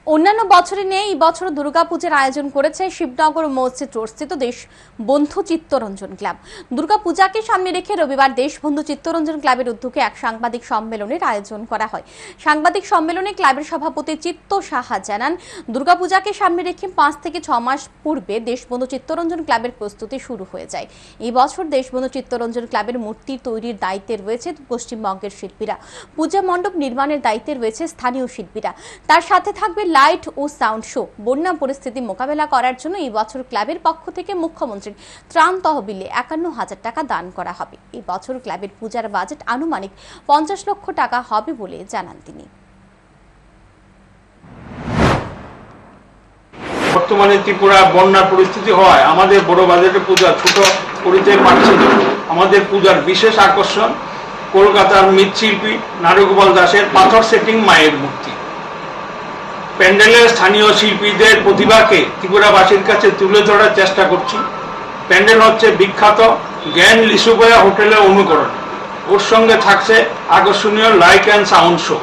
অন্যান্য বছরে নিয়ে এই বছর দুর্গাপূজার আয়োজন করেছে শিবনগর মসজিদ রোডস্থিত দেশবন্ধু চিত্তরঞ্জন ক্লাব। দুর্গাপূজাকে সামনে রেখে রবিবার দেশবন্ধু চিত্তরঞ্জন ক্লাবের উদ্যোগে এক সাংবাদিক সম্মেলনের আয়োজন করা হয়। সাংবাদিক সম্মেলনে ক্লাবের সভাপতি চিত্ত সাহা জানান, দুর্গাপূজাকে সামনে রেখে 5 থেকে 6 মাস পূর্বে দেশবন্ধু চিত্তরঞ্জন ক্লাবের প্রস্তুতি শুরু হয়ে যায়। এই বছর দেশবন্ধু চিত্তরঞ্জন ক্লাবের মূর্তি তৈরির দায়িত্বে রয়েছে পশ্চিমবঙ্গের শিল্পীরা, পূজা মণ্ডপ নির্মাণের দায়িত্বে রয়েছে স্থানীয় শিল্পীরা, তার সাথে থাকবে লাইট ও সাউন্ড শো। বন্যা পরিস্থিতি মোকাবেলা করার জন্য এই বছর ক্লাবের পক্ষ থেকে মুখ্যমন্ত্রীর ত্রাণ তহবিলে 51,000 টাকা দান করা হবে। এই বছর ক্লাবের পূজার বাজেট আনুমানিক 50 লক্ষ টাকা হবে বলে জানান তিনি। বর্তমানে ত্রিপুরা বন্যার পরিস্থিতি হওয়ায় আমাদের বড় বাজেটের পূজা ছোট করিতে পারছে না। আমাদের পূজার বিশেষ আকর্ষণ কলকাতার মৃৎশিল্পী নারুগোপাল দাসের পাথর সেটিং মায়ের মূর্তি। প্যান্ডেলের স্থানীয় শিল্পীদের প্রতিভাকে ত্রিপুরাবাসীর কাছে তুলে ধরার চেষ্টা করছি। প্যান্ডেল হচ্ছে বিখ্যাত জ্ঞান লিসুবয়া হোটেলের অনুকরণ। ওর সঙ্গে থাকছে আকর্ষণীয় লাইট অ্যান্ড সাউন্ড শো।